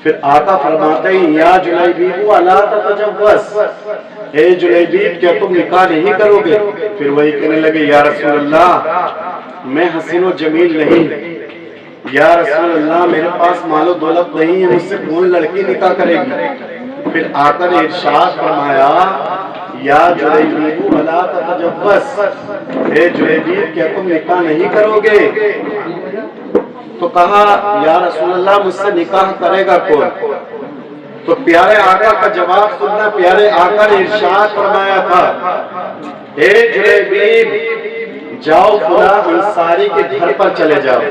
پھر آقا فرماتے ہیں یا جلیبیب الا تتجوز، اے جلیبیب کیا تم نکاح نہیں کرو گے؟ پھر وہی کہنے لگے یا رسول اللہ میں حسین و جمیل نہیں، یا رسول اللہ میرے پاس مال و دولت نہیں ہے، مجھ سے کون لڑکی نکاح کرے گی؟ پھر آقا نے ارشاد فرمایا یا جلیبیب الا تتجوز، اے جلیبیب کیا تم نکاح نہیں کرو گے؟ تو کہا یا رسول اللہ مجھ سے نکاح کرے گا کون؟ تو پیارے آقا کا جواب سننا، پیارے آقا نے ارشاد فرمایا تھا اے جلیبیب جاؤ فلاں انصاری کے گھر پر چلے جاؤ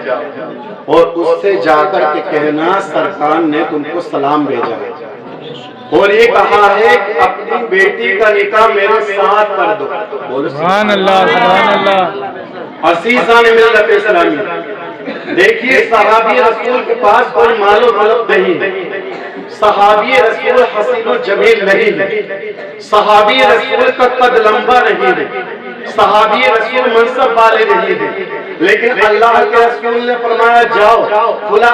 اور اس سے جا کر کے کہنا سرکار نے تم کو سلام بھیجا ہے اور یہ کہا ہے کہ اپنی بیٹی کا نکاح میرے ساتھ کر دو۔ سبحان اللہ سبحان اللہ۔ عزیزان ملت اسلامی، دیکھیے صحابی رسول کے پاس کوئی مال و دولت نہیں، صحابی رسول حسین و جمیل نہیں ہے، صحابی رسول کا قد لمبا نہیں ہے، صحابی رسول منصب والے نہیں ہیں، لیکن اللہ کے رسول نے فرمایا جاؤ فلاں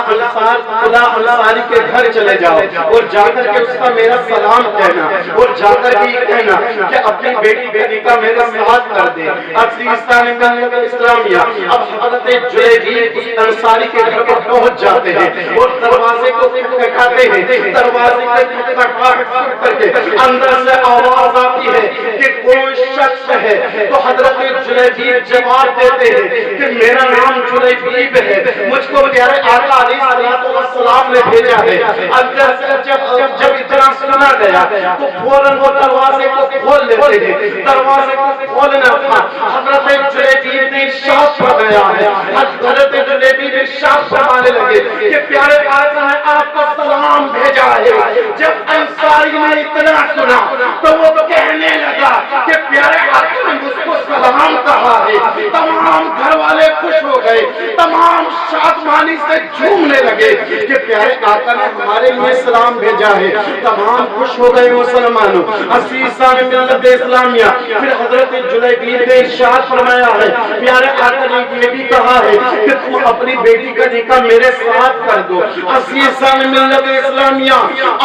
انصاری کے گھر چلے جاؤ اور جا کر کے اس کا میرا سلام کہنا اور جا کر کے یہ کہنا کہ اپنی بیٹی کا نکاح میرے ساتھ کر دے۔ عزیزان ملت اسلامیہ، اب حضرت جلیبیب اس انصاری کے گھر پر پہنچ جاتے ہیں اور دروازے کو کھٹکھاتے ہیں، دروازے کو کھٹکھاتے کر کے اندر سے آواز آتی ہے کہ کوئی شخص ہے، تو حضرت جلیبیب جواب دیتے ہیں کہ میرا نام جلیبیب ہے، مجھ کو پیارے آقا علیہ السلام نے بھیجا ہے۔ اندر سے جب اتنا سنا گیا تو فوراً وہ دروازے کو کھول لیتے ہیں، دروازے کو کھولنا تھا، حضرت جلیبیب نے ارشاد فرمایا ہے، حضرت جلیبیب ارشاد فرمانے لگے کہ پیارے آقا نے آپ کو سلام بھیجا ہے۔ جب انصاری نے اتنا سنا تو وہ کہنے لگا کہ پیارے آقا نے مجھ کو سلام کہا ہے۔ تمام گھر والے خوش ہو گئے، تمام شادمانی سے جھومنے لگے کہ پیارے آقا نے ہمارے لیے سلام بھیجا ہے۔ تمام خوش ہو گئے مسلمانوں۔ عزیزان ملت اسلامیہ، پھر حضرت جلیبیب نے ارشاد فرمایا ہے پیارے آقا نے یہ بھی کہا ہے کہ تم اپنی بیٹی کا نکاح میرے ساتھ کر دو۔ عزیزان ملت اسلامیہ،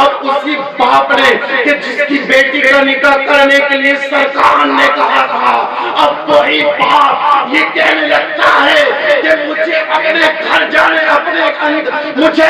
اب اسی باپ نے کہ جس کی بیٹی کا نکاح کرنے کے لیے سرکار نے کہا تھا، اب وہی باپ یہ کہنے لگتا ہے کہ مجھے اپنے گھر جانے، مجھے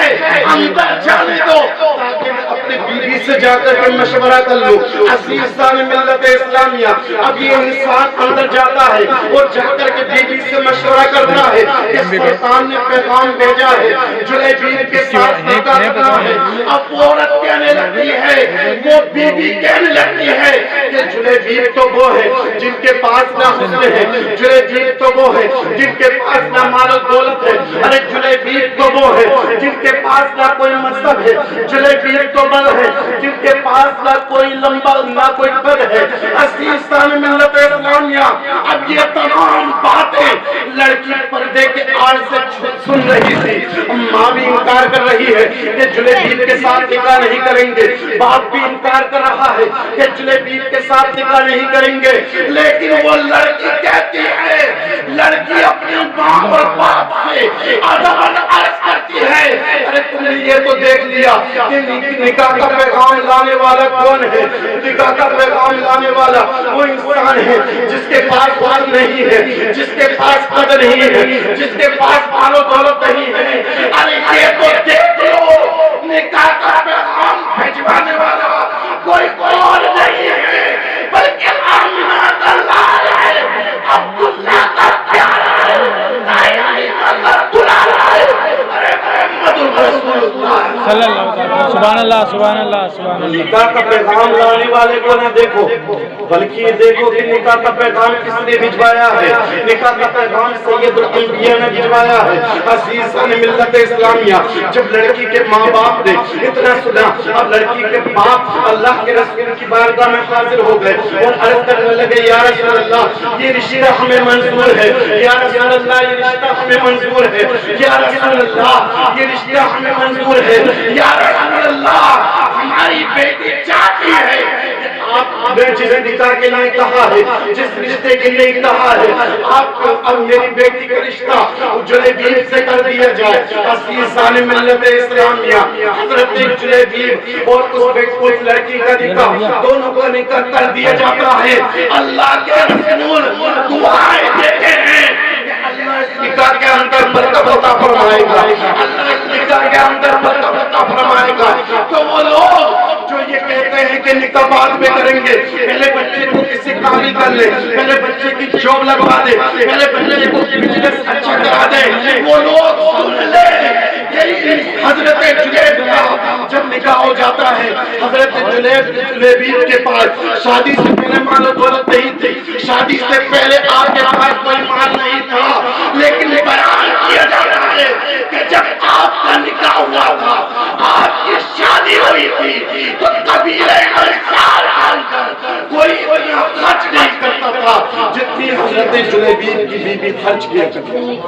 اندر جانے دو تاکہ میں اپنے بیوی سے جا کر کے مشورہ کر لوں۔ عزیزان ملت اسلامیہ، اب یہ انسان اندر جاتا ہے اور جا کر کے بیوی سے مشورہ کرتا ہے کہ سلطان نے پیغام بھیجا ہے جلیبیب کے ساتھ نکاح کرنا ہے۔ اب عورت کہنے لگتی ہے، وہ بیوی کہنے لگتی ہے کہ جلیبیب تو وہ ہے جن کے پاس نہ حسن ہے، جلیبیب تو وہ ہے جن کے پاس نہ مال و دولت ہے، ارے جلیبیب تو وہ ہے جن کے پاس نہ کوئی مذہب ہے، جلیبیب تو وہ ہے جن کے پاس نہ کوئی لمبا نہ کوئی قد ہے۔ عزیزان ملت اسلامیہ، اب یہ تمام باتیں لڑکی پردے کے آڑ سے سن رہی تھی۔ ماں بھی انکار کر رہی ہے کہ جلیبیب کے ساتھ نکاح نہیں کریں گے، باپ بھی انکار کر رہا ہے کہ جلیبیب کے ساتھ نکاح نہیں کریں گے، لیکن وہ لڑکی کہتی ہے، لڑکی اپنی ماں اور باپ سے ادب عرض کرتی ہے، ارے تم نے یہ تو دیکھ لیا کہ نکاح کا پیغام لانے والا کون ہے؟ نکاح کا پیغام لانے والا وہ انسان ہے جس کے پاس مال نہیں ہے، جس کے پاس قدر نہیں ہے، جس کے پاس مال و دولت نہیں ہے۔ ارے یہ تو دیکھ لو، نکاح کا پیغام بھجوانے والا کوئی اور نہیں ہے بلکہ آمنہ کا لال ہے، عبداللہ کا پیارا ہے، صلی اللہ علیہ وسلم۔ سبحان اللہ سبحان اللہ سبحان اللہ۔ نکاح کا پیغام لانے والے کو نہ دیکھو بلکہ دیکھو کہ نکاح کا پیغام کس نے بھجوایا ہے۔ نکاح کا پیغام سید الانبیاء نے بھجوایا ہے۔ عزیزان ملت اسلامیہ، جب لڑکی کے ماں باپ نے اتنا سنا، اب لڑکی کے باپ اللہ کے رسول کی بارگاہ میں حاضر ہو گئے اور عرض کرنے لگے یا رسول اللہ یہ رشتہ ہمیں منظور ہے، یا رسول اللہ یہ رشتہ ہمیں منظور ہے، یا رسول اللہ یہ رشتہ ہمیں منظور ہے، یا رسول اللہ ہماری بیٹی چاہتی ہے کہ آپ نے جس نکاح کے لیے کہا ہے، جس رشتے کے لیے کہا ہے، آپ اب میری بیٹی کا رشتہ جلیبیب سے کر دیا جائے۔ عزیزان ملت اسلامیہ، حضرت جلیبیب اور اس لڑکی کا نکاح، دونوں کا نکاح کر دیا جاتا ہے۔ اللہ کے رسول دعائیں دیتے ہیں کہ اللہ اس نکاح کے اندر برکت عطا فرمائے گا، اللہ اس نکاح کے اندر برکت عطا فرمائے گا۔ تو وہ لوگ جو یہ کہتے ہیں کہ نکاح بعد میں کریں گے، پہلے بچے کو کسی کاری کر لے، پہلے بچے کی جاب لگوا دے، پہلے بچے کو بزنس اچھا کرا دے، وہ لوگ سن لے حضرت جلیب کا جب نکاح ہو جاتا ہے، حضرت جلیبیب کے پاس شادی سے پہلے مال و دولت نہیں تھی، شادی سے پہلے آپ کے پاس کوئی مال نہیں تھا، لیکن بیان کیا جاتا ہے کہ جب آپ کا نکاح ہوا تھا، آپ کی شادی ہوئی تھی، تو قبیلہ انصار آن کر کوئی اتنا خرچ نہیں کرتا تھا جتنی حضرت جلیبیب کی بیوی خرچ کیا کرتی تھی۔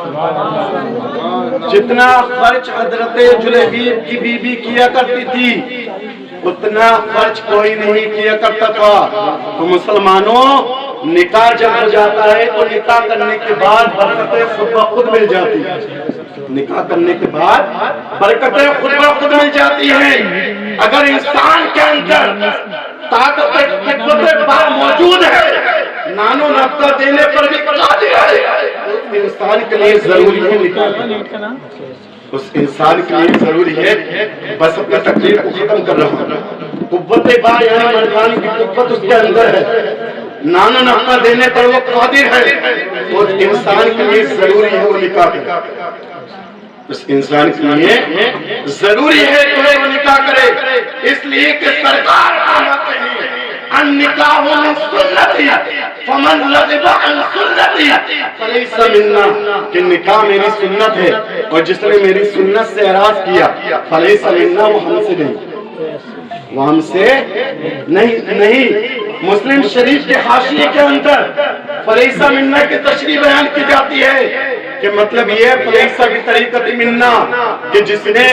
جتنا خرچ حضرت جلیبیب کی بیوی کیا کرتی تھی، اتنا خرچ کوئی نہیں کیا کرتا تھا۔ تو مسلمانوں، نکاح جب ہو جاتا ہے تو نکاح کرنے کے بعد برکتیں خود بخود مل جاتی ہیں۔ نکاح کرنے کے بعد برکتیں خود بخود مل جاتی ہیں۔ اگر انسان کے اندر طاقت قوت موجود ہے، نانو نفقہ دینے پر بھی قادر ہے، اس انسان کے لیے ضروری ہے نکاح کرنا۔ اس انسان کے لیے ضروری ہے، بس اپنا تقریر کو ختم کر رہا ہوں، قوت با یعنی مردان کی قوت اس کے اندر ہے، نانا نفقہ دینے پر وہ قادر ہے، اس انسان کے لیے ضروری ہے وہ نکاح کرے۔ اس انسان کے لیے ضروری ہے کہ وہ نکاح کرے، اس لیے کہ سرکار فرماتے ہیں النکاح من سنتی فمن رغب عن سنتی فلیس منا، کہ نکاح میری سنت ہے اور جس نے میری سنت سے اعراض کیا فلیس منا، وہ ہم سے نہیں، وہ ہم سے نہیں۔ مسلم شریف کے حاشیے کے اندر فلیس منا کی تشریح بیان کی جاتی ہے کہ مطلب یہ ہے فلیس کی طریقت منا، کہ جس نے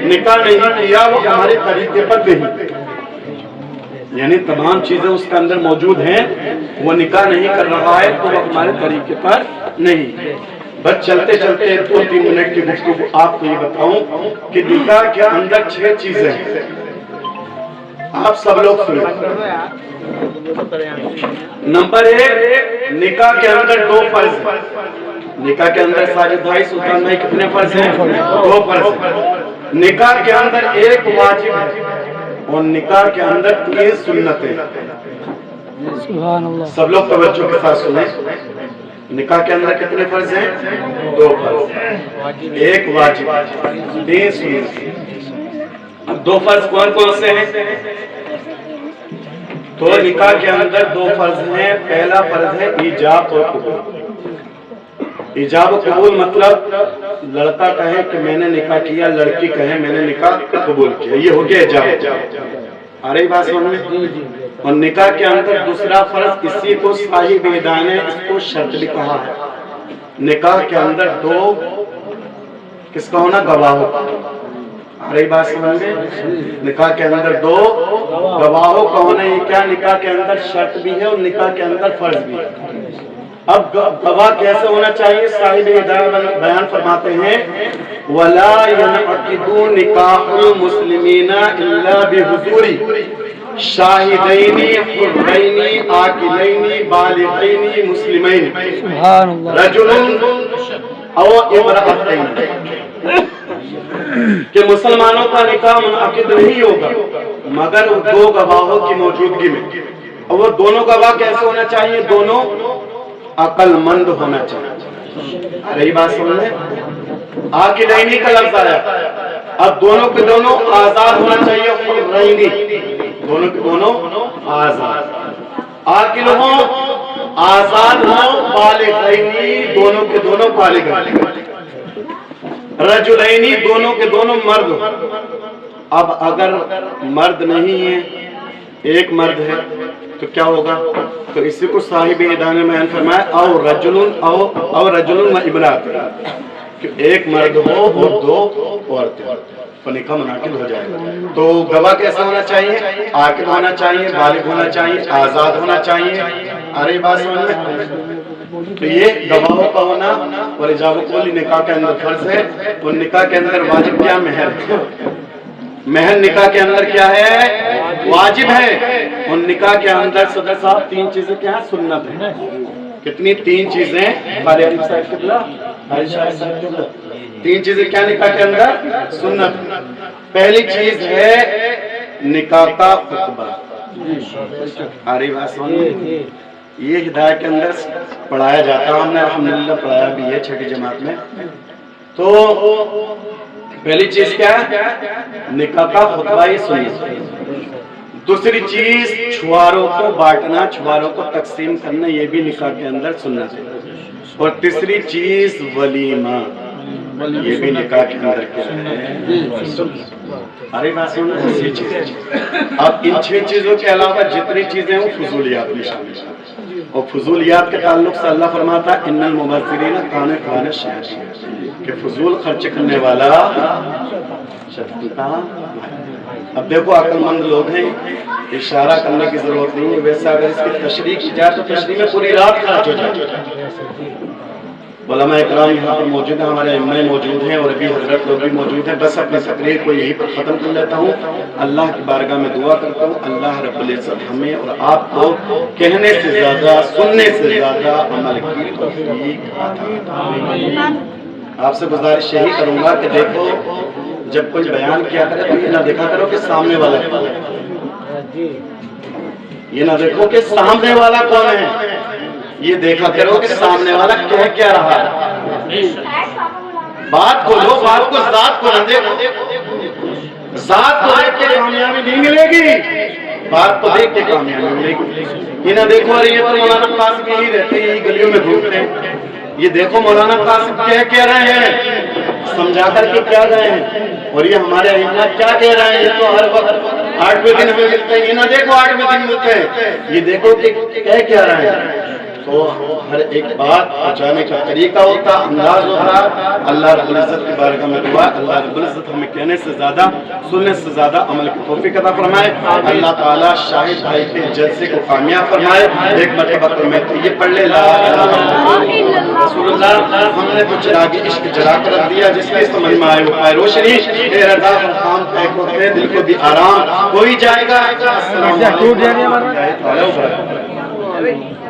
نکاح نہیں کیا وہ ہمارے طریقے پر نہیں، یعنی تمام چیزیں اس کے اندر موجود ہیں، وہ نکاح نہیں کر رہا ہے تو وہ ہمارے طریقے پر نہیں۔ بس چلتے چلتے 2-3 منٹ کی گفتگو آپ کو یہ بتاؤں کہ نکاح کے اندر 6 چیزیں ہیں، آپ سب لوگ سنیں۔ نمبر 1، نکاح کے اندر 2 فرض ہیں۔ نکاح کے اندر ساجد بھائی، سلطان بھائی، کتنے فرض ہیں؟ 2 فرض ہیں۔ نکاح کے اندر 1 واجب ہے اور نکاح کے اندر 3 سنتیں۔ سبحان اللہ۔ سب لوگ توجہ کے ساتھ سنیں، نکاح کے اندر کتنے فرض ہیں؟ 2 فرض، 1 واجب، 3 سنتیں۔ اب 2 فرض کون کون سے ہیں؟ تو نکاح کے اندر 2 فرض ہیں۔ پہلا فرض ہے ایجاب اور قبول۔ ایجاب و قبول مطلب لڑکا کہے کہ میں نے نکاح کیا، لڑکی کہے میں نے نکاح قبول کیا، یہ ہو گیا ایجاب۔ آ رہی بات سمجھ میں؟ اور نکاح کے اندر دوسرا فرض، اسی کو صاحب ادان نے اس کو شرط بھی کہا ہے۔ نکاح کے اندر 2 کس کا ہونا؟ گواہوں کا۔ آ رہی بات سمجھ میں؟ نکاح کے اندر 2 گواہوں کا ہونا، یہ کیا نکاح کے اندر شرط بھی ہے اور نکاح کے اندر فرض بھی ہے۔ اب گواہ کیسے ہونا چاہیے؟ صاحب ہدایت بیان فرماتے ہیں وَلَا يَنْعَقِدُ نِكَاحُ الْمُسْلِمِينَ إِلَّا بِحُضُورِ شَاهِدَيْنِ حُرَّيْنِ عَاقِلَيْنِ بَالِغَيْنِ مُسْلِمَيْنِ رَجُلٌ أَوْ امْرَأَتَيْنِ، کہ مسلمانوں کا نکاح منعقد نہیں ہوگا مگر 2 گواہوں کی موجودگی میں۔ اور وہ دونوں گواہ کیسے ہونا چاہیے؟ دونوں عقل مند ہونا چاہیے۔ رہی بات سمجھ لیں، عاقلینی کا لفظ آیا، اب دونوں کے دونوں آزاد ہونا چاہیے، حرینی، دونوں کے دونوں آزاد، عاقل ہوں، آزاد ہوں، بالغینی، دونوں کے دونوں بالغ، رجلینی، دونوں کے دونوں مرد ہوں۔ اب اگر مرد نہیں ہے، ایک مرد ہے تو کیا ہوگا؟ تو اسی کو صاحب ادان نے بیان فرمایا او رجل و امرأۃ، کہ ایک مرد ہو اور 2 عورتیں۔ تو نکاح منعقد ہو جائے گا۔ تو گواہ کیسا ہونا چاہیے؟ عاقل ہونا چاہیے، بالغ ہونا چاہیے، آزاد ہونا چاہیے۔ ارے بات سمجھ میں؟ تو یہ گواہوں کا ہونا اور ایجاب قبول نکاح کے اندر فرض ہے۔ اور نکاح کے اندر واجب کیا؟ مہر۔ مہر نکاح کے اندر کیا ہے؟ واجب ہے۔ اور نکاح کے اندر صدر صاحب 3 چیزیں کیا ہیں؟ سنت ہیں۔ کتنی؟ 3 چیزیں۔ قاری عارف صاحب قبلہ، عائشہ صاحب قبلہ، 3 چیزیں کیا نکاح کے اندر؟ سنت۔ پہلی چیز ہے نکاح کا خطبہ۔ ارے بات سنیے، یہ ہدایت کے اندر پڑھایا جاتا ہے، ہم نے الحمدللہ پڑھایا بھی ہے 6ٹھی جماعت میں۔ تو پہلی چیز کیا ہے؟ نکاح کا خطبہ ہی سنیے۔ دوسری چیز چھواروں کو بانٹنا، چھواروں کو تقسیم کرنا، یہ بھی نکاح کے اندر سنت ہے۔ اور تیسری چیز ولیمہ، یہ بھی نکاح کے اندر کیا ہے؟ ارے بات سنو، اسی چیز۔ اب ان 6 چیزوں کے علاوہ جتنی چیزیں ہیں وہ فضولیات میں شامل ہیں۔ اور فضولیات کے تعلق سے اللہ فرماتا ہے ان المبذرین کانوا اخوان الشیاطین، کہ فضول خرچ کرنے والا شیطان کا۔ اب دیکھو عقل مند لوگ ہیں، اشارہ کرنے کی ضرورت نہیں ہے، ویسا اگر اس کی تشریح کی جائے تو تشریح میں پوری رات خرچ ہو جائے۔ علماء اکرام یہاں پر موجود ہیں، ہمارے ائمہ موجود ہیں اور ابھی حضرت لوگ بھی موجود ہیں۔ بس اپنی تقریر کو یہی پر ختم کر لیتا ہوں۔ اللہ کی بارگاہ میں دعا کرتا ہوں اللہ رب العزت ہمیں اور آپ کو کہنے سے زیادہ، سننے سے زیادہ عمل کی توفیق عطا فرمائے۔ آپ سے گزارش یہی کروں گا کہ دیکھو جب کوئی بیان کیا کرے تو یہ نہ دیکھا کرو کہ سامنے والا کون ہے، یہ نہ دیکھو کہ سامنے والا کون ہے، یہ دیکھا کرو کہ سامنے والا کہہ کیا رہا ہے۔ بات کو لو، بات کو ذات کو نہ دیکھو، ذات کو دیکھ کے کامیابی نہیں ملے گی، بات کو دیکھ کے کامیابی ملے گی۔ یہ نہ دیکھو ارے یہ تو مولانا قاسم یہی رہتے ہیں، یہی گلیوں میں گھومتے ہیں، یہ دیکھو مولانا قاسم کہہ رہے ہیں، سمجھا کر کے کیا رہے ہیں، اور یہ ہمارے ائمہ کیا کہہ رہے ہیں، یہ تو ہر وقت 8ویں دن ہمیں ملتے ہیں، یہ نہ دیکھو 8ویں دن ملتے ہیں، یہ دیکھو کہ کہہ کیا رہے ہیں۔ تو ہر ایک بات پہنچانے کا طریقہ ہوتا، انداز ہوتا۔ اللہ رب العزت کی بارگاہ میں دعا، اللہ رب العزت ہمیں کہنے سے زیادہ، سننے سے زیادہ عمل کی توفیق عطا فرمائے۔ اللہ تعالیٰ شاہد بھائی کے جلسے کو کامیاب فرمائے۔ ایک مرتبہ میں یہ پڑھ لے لا الہ الا اللہ رسول اللہ۔ ہم نے تو چراغ عشق جلا کر رکھ دیا، جس کی سمجھ میں آئے وہ پائے روشنی، اے رضا کام طے کو دے، دل کو دی آرام، کوئی جائے گا۔ السلام علیکم۔